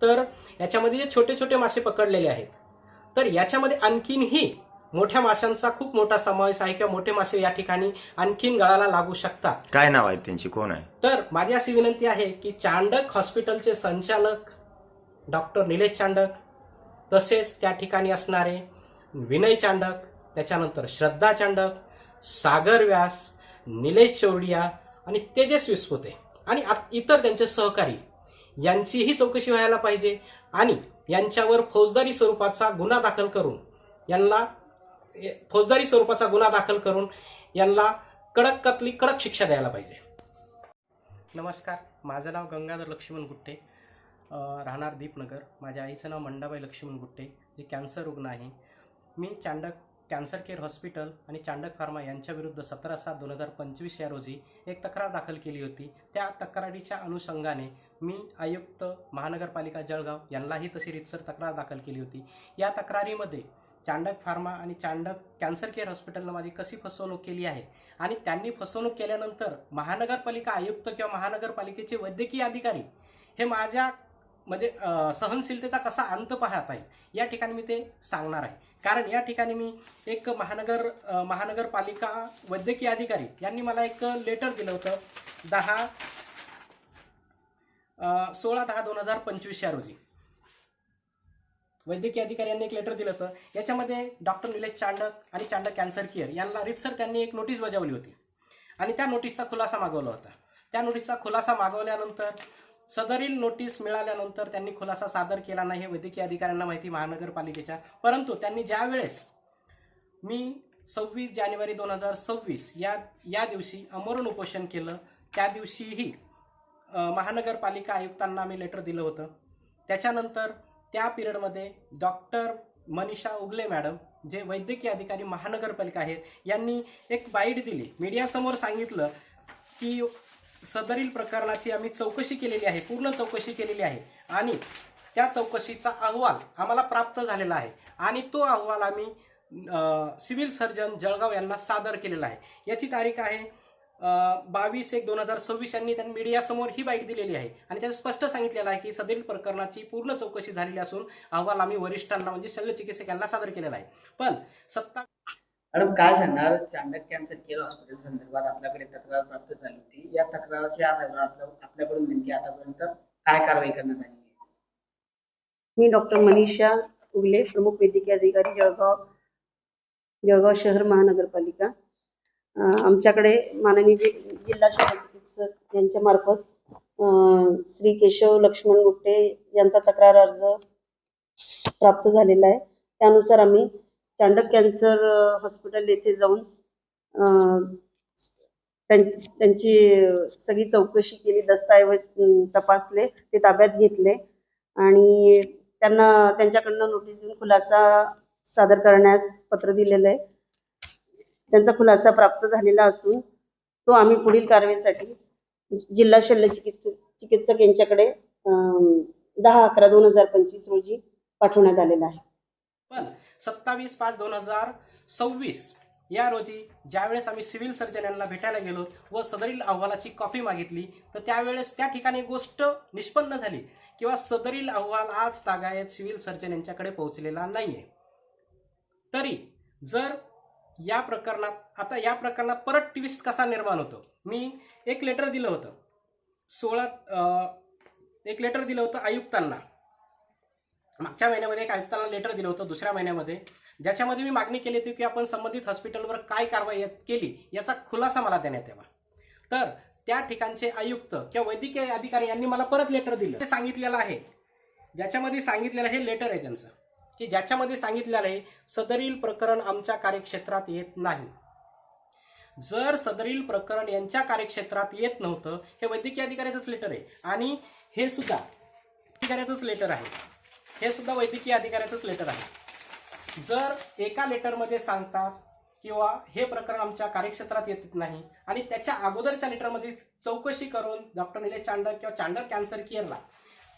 तर याच्यामध्ये जे छोटे छोटे मासे पकडलेले आहेत, तर याच्यामध्ये आणखीनही मोठ्या माशांचा खूप मोठा समावेश आहे किंवा मोठे मासे या ठिकाणी आणखीन गळाला लागू शकतात. काय नाव आहे त्यांची, कोण आहे? तर माझी अशी विनंती आहे की चांडक हॉस्पिटलचे संचालक डॉक्टर निलेश चांडक, तसेच त्या ठिकाणी असणारे विनय चांडक, त्याच्यानंतर श्रद्धा चांडक, सागर व्यास, निलेश चौडिया आणि तेजस विस्पुते आणि इतर त्यांचे सहकारी यांचीही चौकशी व्हायला पाहिजे आणि यांच्यावर फौजदारी स्वरूपाचा गुन्हा दाखल करून यांना कडकातली कडक शिक्षा द्यायला पाहिजे. नमस्कार, माझं नाव गंगाधर लक्ष्मण गुट्टे, राहणार दीपनगर. माझ्या आईचं नाव मंडाबाई लक्ष्मण गुट्टे, जे कॅन्सर रुग्ण आहे. मी चांडक कॅन्सर केअर हॉस्पिटल आणि चांडक फार्मा यांच्याविरुद्ध 17/7/2025 या रोजी एक तक्रार दाखल केली होती. त्या तक्रारीच्या अनुषंगाने मी आयुक्त महानगरपालिका जळगाव यांनाही तशी रीतसर तक्रार दाखल केली होती. या तक्रारीमध्ये चांडक फार्मा आणि चांडक कॅन्सर केअर हॉस्पिटलनं माझी कशी फसवणूक केली आहे आणि त्यांनी फसवणूक केल्यानंतर महानगरपालिका आयुक्त किंवा महानगरपालिकेचे वैद्यकीय अधिकारी हे माझ्या सहनशीलतेचा कसा अंत पाहत आहे या ठिकाणी मी ते सांगणार आहे. कारण या ठिकाणी मी एक महानगरपालिका वैद्यकीय अधिकारी यांनी मला एक लेटर दिलं होतं 16/10/2025 या रोजी. वैद्यकीय अधिकारी यांनी एक लेटर दिलं होतं. याच्यामध्ये डॉक्टर निलेश चांडक आणि चांडक कॅन्सर केअर यांना रीतसर त्यांनी एक नोटीस बजावली होती आणि त्या नोटीसचा खुलासा मागवला होता. त्या नोटीसचा खुलासा मागवल्यानंतर सदरील नोटीस मिळाल्यानंतर त्यांनी खुलासा सादर केला नाही हे वैद्यकीय अधिकाऱ्यांना माहिती महानगरपालिकेच्या. परंतु त्यांनी ज्या वेळेस मी 26 जानेवारी 2026 या दिवशी आमरण उपोषण केलं, त्या दिवशीही महानगरपालिका आयुक्तांना मी लेटर दिलं होतं. त्याच्यानंतर त्या पिरियडमध्ये डॉक्टर मनीषा उगले मॅडम, जे वैद्यकीय अधिकारी महानगरपालिका आहेत, यांनी एक बाईट दिली. मीडियासमोर सांगितलं की सदरील प्रकरणाची आम्ही चौकशी केलेली आहे, पूर्ण चौकशी केलेली आहे आणि त्या चौकशीचा अहवाल आम्हाला प्राप्त झालेला आहे आणि तो अहवाल आम्ही सिव्हिल सर्जन जळगाव यांना सादर केलेला आहे. याची तारीख आहे 22/1/2026 यांनी त्यांनी मीडियासमोर ही बाईट दिलेली आहे आणि त्यात स्पष्ट सांगितलेलं आहे की सदरील प्रकरणाची पूर्ण चौकशी झालेली असून अहवाल आम्ही वरिष्ठांना म्हणजे शल्यचिकित्सक यांना सादर केलेला आहे. पण मॅडम काय सांगणार, चांडक कॅन्सर केअर हॉस्पिटल संदर्भात आपल्याकडे तक्रार प्राप्त झाली होती. या तक्राराच्या आधारावर आपल्याकडून नेमकी आतापर्यंत काय कारवाई करण्यात आली? मी डॉक्टर मनीषा उगले, प्रमुख वैद्यकीय अधिकारी जळगाव शहर महानगरपालिका. आमच्याकडे माननीय जिल्हा शल्यचिकित्सक यांच्या मार्फत श्री केशव लक्ष्मण गुट्टे यांचा तक्रार अर्ज प्राप्त झालेला आहे. त्यानुसार आम्ही चांडक कॅन्सर हॉस्पिटल येथे जाऊन त्यांची सगळी चौकशी केली, दस्तऐवज तपासले, ते ताब्यात घेतले आणि त्यांच्याकडनं नोटीस देऊन खुलासा सादर करण्यास पत्र दिलेलं आहे. त्यांचा खुलासा प्राप्त झालेला असून तो आम्ही पुढील कारवाईसाठी जिल्हा शल्यचिकित्सक यांच्याकडे 10/11/2025 रोजी पाठवण्यात आलेला आहे. पण 27/5/2026 या रोजी ज्यावेळेस आम्ही सिव्हिल सर्जन यांना भेटायला गेलो व सदरील अहवालाची कॉपी मागितली, तर त्यावेळेस त्या ठिकाणी गोष्ट निष्पन्न झाली किंवा सदरील अहवाल आज तागायत सिव्हिल सर्जन यांच्याकडे पोहोचलेला नाहीये. तरी जर या प्रकरणात परत ट्विस्ट कसा निर्माण होतो, मी एक लेटर दिलं होतं आयुक्तांना. मागच्या महिन्यामध्ये एक आयुक्तांना लेटर दिलं होतं दुसऱ्या महिन्यामध्ये, ज्याच्यामध्ये मी मागणी केली होती की आपण संबंधित हॉस्पिटलवर काय कारवाई केली याचा खुलासा मला देण्यात यावा. तर त्या ठिकाणचे आयुक्त किंवा वैद्यकीय अधिकारी यांनी मला परत लेटर दिलं. ते सांगितलेलं आहे, ज्याच्यामध्ये सांगितलेलं हे लेटर आहे त्यांचं, की ज्याच्यामध्ये सांगितलेलं आहे सदरील प्रकरण आमच्या कार्यक्षेत्रात येत नाही. जर सदरील प्रकरण यांच्या कार्यक्षेत्रात येत नव्हतं, हे वैद्यकीय अधिकाऱ्याचंच लेटर आहे आणि हे सुद्धा अधिकाऱ्याचंच लेटर आहे, हे सुद्धा वैद्यकीय अधिकाऱ्याचंच लेटर आहे. जर एका लेटरमध्ये सांगतात किंवा हे प्रकरण आमच्या कार्यक्षेत्रात येत नाही आणि त्याच्या अगोदरच्या लेटरमध्ये चौकशी करून डॉक्टर निलेश चांडक किंवा चांडक कॅन्सर केअरला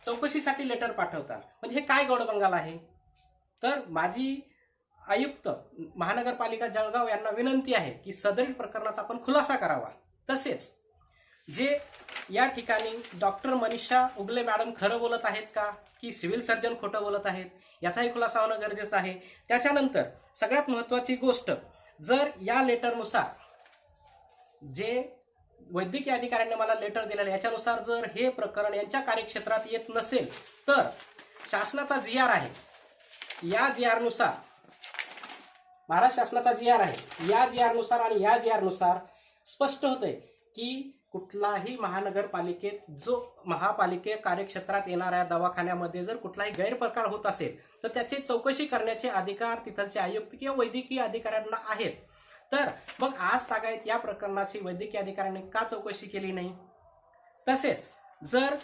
चौकशीसाठी लेटर पाठवतात, म्हणजे हे काय गौडबंगाल आहे? तर माझी आयुक्त महानगरपालिका जळगाव यांना विनंती आहे की सदरील प्रकरणाचा आपण खुलासा करावा. तसेच जे या ठिकाणी डॉक्टर मनीषा उगले मॅडम खरं बोलत आहेत का की सिव्हिल सर्जन खोटं बोलत आहेत, याचाही खुलासा होणं गरजेचं आहे. त्याच्यानंतर सगळ्यात महत्त्वाची गोष्ट, जर या लेटरनुसार जे वैद्यकीय अधिकाऱ्यांनी मला लेटर दिलेलं याच्यानुसार जर हे प्रकरण यांच्या कार्यक्षेत्रात येत नसेल तर शासनाचा GR आहे, या GR नुसार, महाराष्ट्र शासनाचा GR आहे, या GR नुसार आणि या GR नुसार स्पष्ट होतंय की कुठलाही महानगरपालिकेत जो महापालिके कार्यक्षेत्रात येणाऱ्या दवाखान्यामध्ये जर कुठलाही गैरप्रकार होत असेल तर त्याची चौकशी करण्याचे अधिकार तिथलचे आयुक्त किंवा वैद्यकीय अधिकाऱ्यांना आहेत. तर मग आज तागायत या प्रकरणाची वैद्यकीय अधिकाऱ्यांनी का चौकशी केली नाही? तसेच जर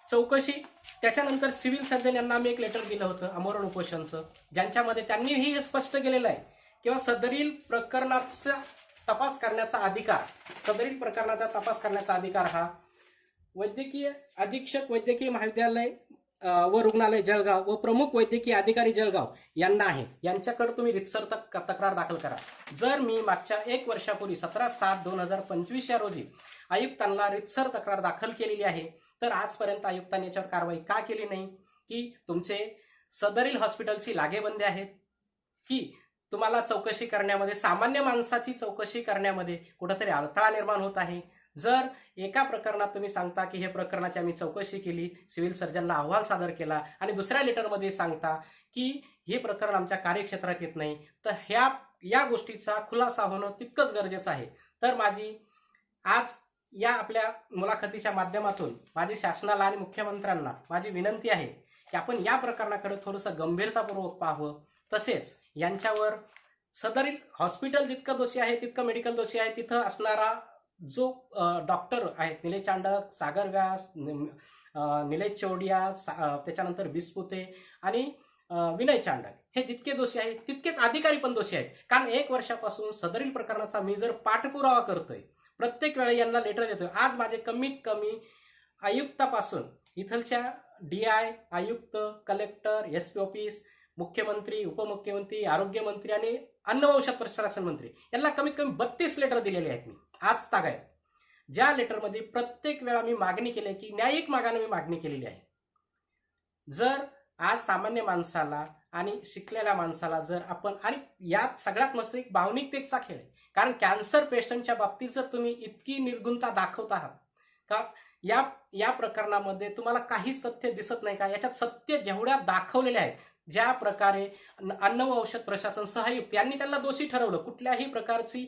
चौकशी त्याच्यानंतर सिव्हिल सर्जन यांना आम्ही एक लेटर दिलं होतं आमरण उपोषणचं, ज्यांच्यामध्ये त्यांनीही हे स्पष्ट केलेलं आहे किंवा सदरील प्रकरणाचा तपास करण्याचा अधिकार हा वैद्यकीय अधीक्षक वैद्यकीय महाविद्यालय व रुग्णालय जळगाव व प्रमुख वैद्यकीय अधिकारी जळगाव यांना आहे. यांच्याकडे तुम्ही रितसर तक्रार दाखल करा. जर मी मागच्या 1 वर्षापूर्वी 17/7/2025 या रोजी आयुक्तांना रितसर तक्रार दाखल केलेली आहे, तर आजपर्यंत आयुक्तांनी याच्यावर कारवाई का केली नाही? की तुमचे सदरील हॉस्पिटलची लागेबंदी आहेत, की तुम्हाला चौकशी करण्यामध्ये, सामान्य माणसाची चौकशी करण्यामध्ये कुठंतरी अडथळा निर्माण होत आहे? जर एका प्रकरणात तुम्ही सांगता की हे प्रकरणाची आम्ही चौकशी केली, सिव्हिल सर्जनला अहवाल सादर केला आणि दुसऱ्या लेटरमध्ये सांगता की हे प्रकरण आमच्या कार्यक्षेत्रात येत नाही, तर या गोष्टीचा खुलासा होणं तितकंच गरजेचं आहे. तर माझी आज या आपल्या मुलाखतीच्या माध्यमातून माझी शासनाला आणि मुख्यमंत्र्यांना माझी विनंती आहे की आपण या प्रकरणाकडे थोडंसं गंभीरतापूर्वक पाहावं. तसेच यांच्यावर सदरील हॉस्पिटल जितकं दोषी आहे तितकं मेडिकल दोषी आहे. तिथं असणारा जो डॉक्टर आहेत निलेश चांडक, सागर व्यास, निलेश चौडिया, त्याच्यानंतर बिस्पुते आणि विनय चांडक हे जितके दोषी आहेत तितकेच अधिकारी पण दोषी आहेत. कारण 1 वर्षापासून सदरील प्रकरणाचा मी जर पाठपुरावा करतोय, प्रत्येक वेळी यांना लेटर देतोय. आज माझे कमीत कमी आयुक्तापासून इथलच्या DI, आयुक्त, कलेक्टर, SP ऑफिस, मुख्यमंत्री, उपमुख्यमंत्री, आरोग्यमंत्री आणि अन्न व औषध प्रशासन मंत्री यांना कमीत कमी 32 लेटर दिलेले आहेत मी आज तागायत. ज्या लेटरमध्ये प्रत्येक वेळा मी मागणी केली आहे की न्यायिक मागाने मी मागणी केलेली आहे. जर आज सामान्य माणसाला आणि शिकलेल्या माणसाला जर आपण, आणि यात सगळ्यात मस्त एक भावनिकतेचा खेळ आहे, कारण कॅन्सर पेशंटच्या बाबतीत जर तुम्ही इतकी निर्गुणता दाखवत आहात का या प्रकरणामध्ये तुम्हाला काहीच तथ्य दिसत नाही का? याच्यात सत्य जेवढ्या दाखवलेल्या आहेत, ज्या प्रकारे अन्न व औषध प्रशासन सहाय्यक यांनी त्यांना दोषी ठरवलं, कुठल्याही प्रकारची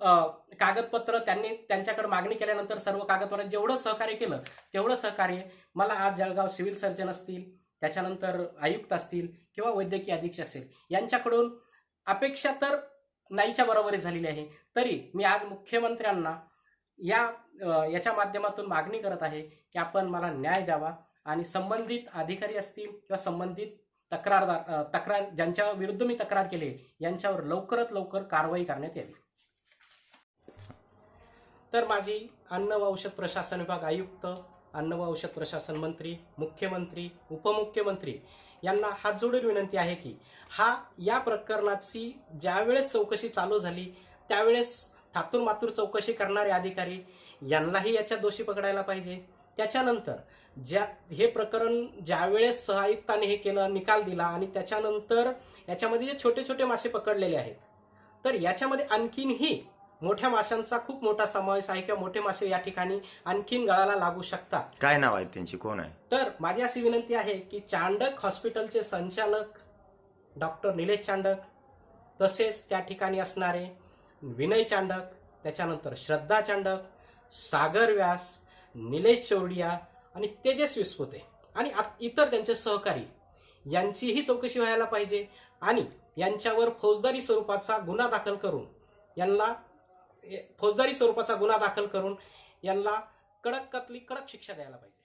कागदपत्र त्यांनी त्यांच्याकडे मागणी केल्यानंतर सर्व कागदपत्रात जेवढं सहकार्य केलं तेवढं सहकार्य मला आज जळगाव सिव्हिल सर्जन असतील, त्याच्यानंतर आयुक्त असतील किंवा वैद्यकीय अधीक्षक असतील यांच्याकडून अपेक्षा तर नाहीच्या बरोबरी झालेली आहे. तरी मी आज मुख्यमंत्र्यांना याच्या माध्यमातून मागणी करत आहे की आपण मला न्याय द्यावा आणि संबंधित अधिकारी असतील किंवा संबंधित तक्रार ज्यांच्या विरुद्ध मी तक्रार केली यांच्यावर लवकरात लवकर कारवाई करण्यात यावी. तर माझी अन्न व औषध प्रशासन विभाग आयुक्त, अन्न व औषध प्रशासन मंत्री, मुख्यमंत्री, उपमुख्यमंत्री यांना हात जोडून विनंती आहे की या प्रकरणाची ज्यावेळेस चौकशी चालू झाली त्यावेळेस थातूर मातूर चौकशी करणारे अधिकारी यांनाही याच्यात दोषी पकडायला पाहिजे. त्याच्यानंतर हे प्रकरण ज्यावेळेस सहआयुक्तांनी हे केलं, निकाल दिला आणि त्याच्यानंतर याच्यामध्ये जे छोटे छोटे मासे पकडलेले आहेत, तर याच्यामध्ये आणखीनही मोठ्या माशांचा खूप मोठा समावेश आहे किंवा मोठे मासे या ठिकाणी आणखीन गळाला लागू शकतात. काय नाव आहे त्यांची, कोण आहे? तर माझी अशी विनंती आहे की चांडक हॉस्पिटलचे संचालक डॉक्टर निलेश चांडक, तसेच त्या ठिकाणी असणारे विनय चांडक, त्याच्यानंतर श्रद्धा चांडक, सागर व्यास, निलेश चौडिया आणि तेजस विस्पुते आणि इतर त्यांचे सहकारी यांचीही चौकशी व्हायला पाहिजे आणि यांच्यावर फौजदारी स्वरूपाचा गुन्हा दाखल करून यांना कडकातली कडक शिक्षा द्यायला पाहिजे.